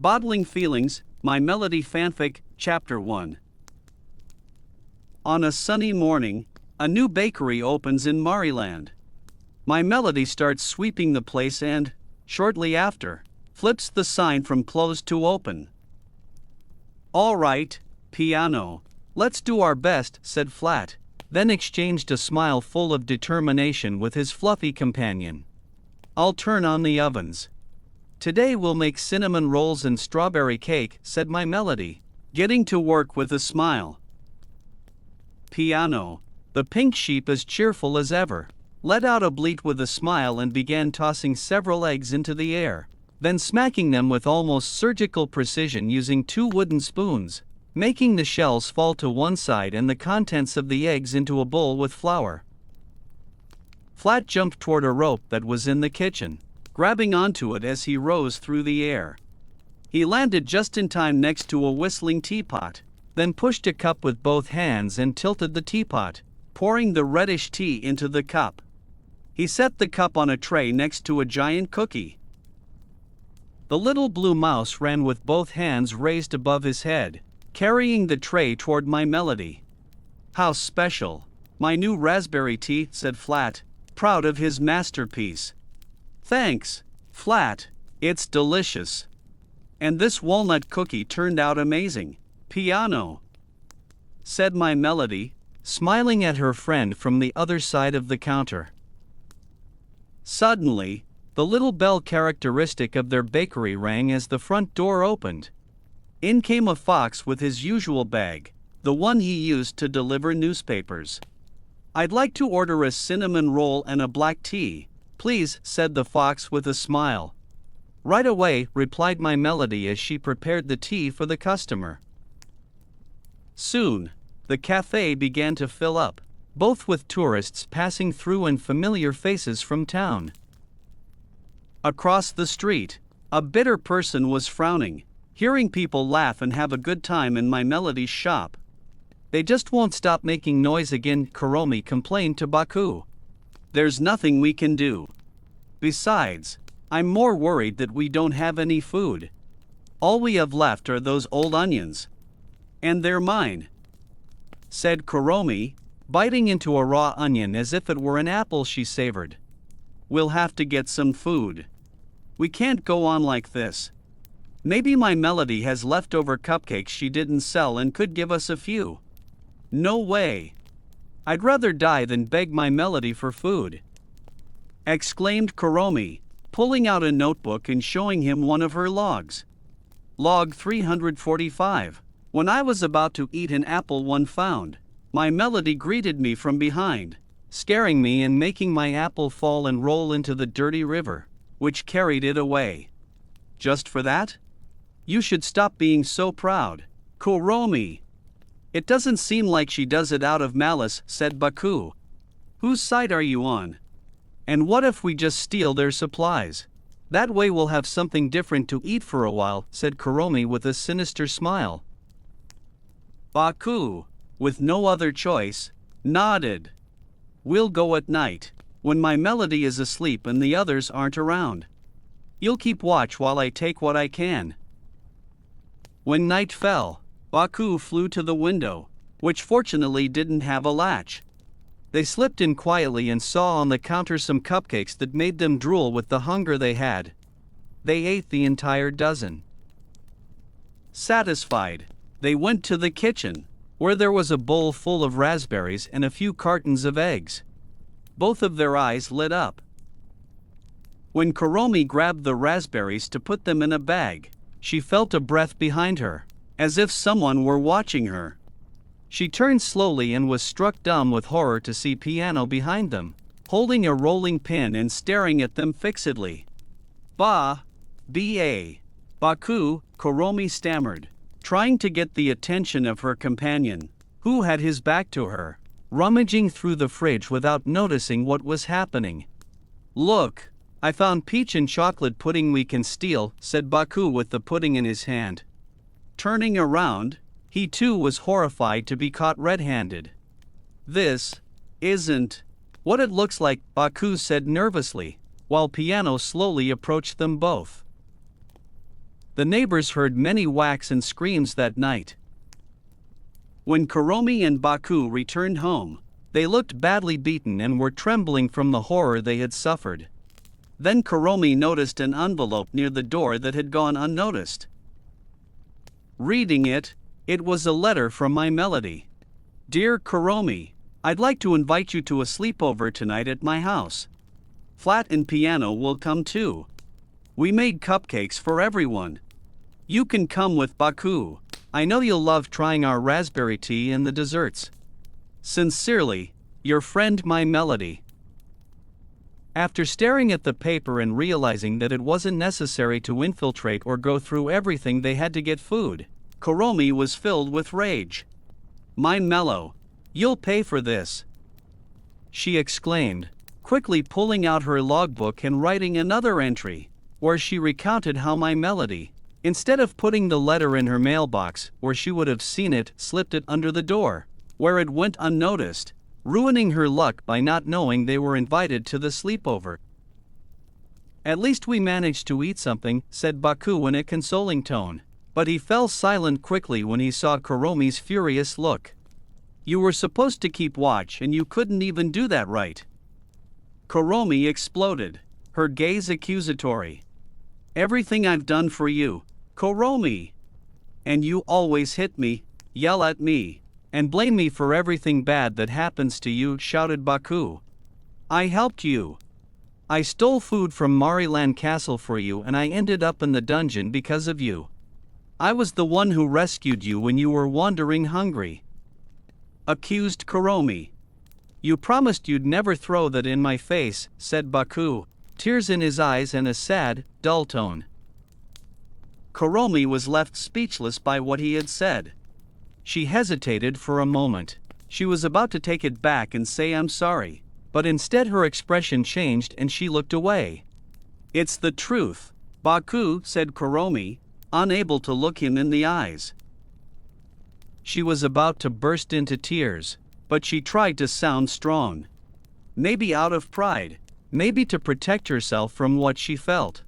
Bottling Feelings, My Melody Fanfic, Chapter 1. On a sunny morning, a new bakery opens in Mariland. My Melody starts sweeping the place and, shortly after, flips the sign from closed to open. "All right, piano, let's do our best," said Flat, then exchanged a smile full of determination with his fluffy companion. "I'll turn on the ovens. Today we'll make cinnamon rolls and strawberry cake," said My Melody, getting to work with a smile. Piano, the pink sheep as cheerful as ever, let out a bleat with a smile and began tossing several eggs into the air, then smacking them with almost surgical precision using 2 wooden spoons, making the shells fall to one side and the contents of the eggs into a bowl with flour. Flat jumped toward a rope that was in the kitchen, grabbing onto it as he rose through the air. He landed just in time next to a whistling teapot, then pushed a cup with both hands and tilted the teapot, pouring the reddish tea into the cup. He set the cup on a tray next to a giant cookie. The little blue mouse ran with both hands raised above his head, carrying the tray toward My Melody. "How special! My new raspberry tea," said Flat, proud of his masterpiece. "Thanks, Flat, it's delicious. And this walnut cookie turned out amazing, piano," said My Melody, smiling at her friend from the other side of the counter. Suddenly, the little bell characteristic of their bakery rang as the front door opened. In came a fox with his usual bag, the one he used to deliver newspapers. "I'd like to order a cinnamon roll and a black tea, please," said the fox with a smile. "Right away," replied My Melody as she prepared the tea for the customer. Soon, the cafe began to fill up, both with tourists passing through and familiar faces from town. Across the street, a bitter person was frowning, hearing people laugh and have a good time in My Melody's shop. "They just won't stop making noise again," Kuromi complained to Baku. "There's nothing we can do. Besides, I'm more worried that we don't have any food. All we have left are those old onions. And they're mine," said Kuromi, biting into a raw onion as if it were an apple she savored. "We'll have to get some food. We can't go on like this. Maybe My Melody has leftover cupcakes she didn't sell and could give us a few." "No way. I'd rather die than beg My Melody for food," exclaimed Kuromi, pulling out a notebook and showing him one of her logs. "Log 345. When I was about to eat an apple one found, My Melody greeted me from behind, scaring me and making my apple fall and roll into the dirty river, which carried it away. Just for that? You should stop being so proud, Kuromi." "It doesn't seem like she does it out of malice," said Baku. "Whose side are you on? And what if we just steal their supplies? That way we'll have something different to eat for a while," said Kuromi with a sinister smile. Baku, with no other choice, nodded. "We'll go at night, when My Melody is asleep and the others aren't around. You'll keep watch while I take what I can." When night fell, Baku flew to the window, which fortunately didn't have a latch. They slipped in quietly and saw on the counter some cupcakes that made them drool with the hunger they had. They ate the entire dozen. Satisfied, they went to the kitchen, where there was a bowl full of raspberries and a few cartons of eggs. Both of their eyes lit up. When Kuromi grabbed the raspberries to put them in a bag, she felt a breath behind her, as if someone were watching her. She turned slowly and was struck dumb with horror to see Piano behind them, holding a rolling pin and staring at them fixedly. Baku," Kuromi stammered, trying to get the attention of her companion, who had his back to her, rummaging through the fridge without noticing what was happening. "Look, I found peach and chocolate pudding we can steal," said Baku with the pudding in his hand. Turning around, he too was horrified to be caught red-handed. "This isn't what it looks like," Baku said nervously, while Piano slowly approached them both. The neighbors heard many whacks and screams that night. When Kuromi and Baku returned home, they looked badly beaten and were trembling from the horror they had suffered. Then Kuromi noticed an envelope near the door that had gone unnoticed. Reading it, it was a letter from my Melody. Dear Kuromi, I'd like to invite you to a sleepover tonight at my house. Flat and piano will come too. We made cupcakes for everyone. You can come with Baku. I know you'll love trying our raspberry tea and the desserts. Sincerely, your friend My Melody. After staring at the paper and realizing that it wasn't necessary to infiltrate or go through everything they had to get food, Kuromi was filled with rage. My Mellow, you'll pay for this, she exclaimed, quickly pulling out her logbook and writing another entry, where she recounted how My Melody, instead of putting the letter in her mailbox where she would have seen it, slipped it under the door, where it went unnoticed, ruining her luck by not knowing they were invited to the sleepover. At least we managed to eat something, said Baku in a consoling tone, but he fell silent quickly when he saw Kuromi's furious look. You were supposed to keep watch and you couldn't even do that right. Kuromi exploded, her gaze accusatory. Everything I've done for you, Kuromi. And you always hit me, yell at me, and blame me for everything bad that happens to you, shouted Baku. I helped you. I stole food from Mariland Castle for you and I ended up in the dungeon because of you. I was the one who rescued you when you were wandering hungry. Accused Kuromi. You promised you'd never throw that in my face, said Baku, tears in his eyes and a sad, dull tone. Kuromi was left speechless by what he had said. She hesitated for a moment. She was about to take it back and say I'm sorry, but instead her expression changed and she looked away. It's the truth, Baku, said Kuromi, unable to look him in the eyes. She was about to burst into tears, but she tried to sound strong. Maybe out of pride, maybe to protect herself from what she felt.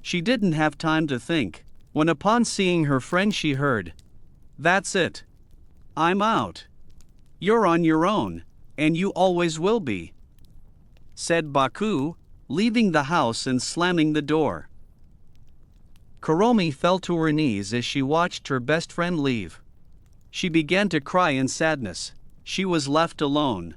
She didn't have time to think, when upon seeing her friend she heard, "That's it. I'm out. You're on your own, and you always will be," said Baku, leaving the house and slamming the door. Kuromi fell to her knees as she watched her best friend leave. She began to cry in sadness. She was left alone.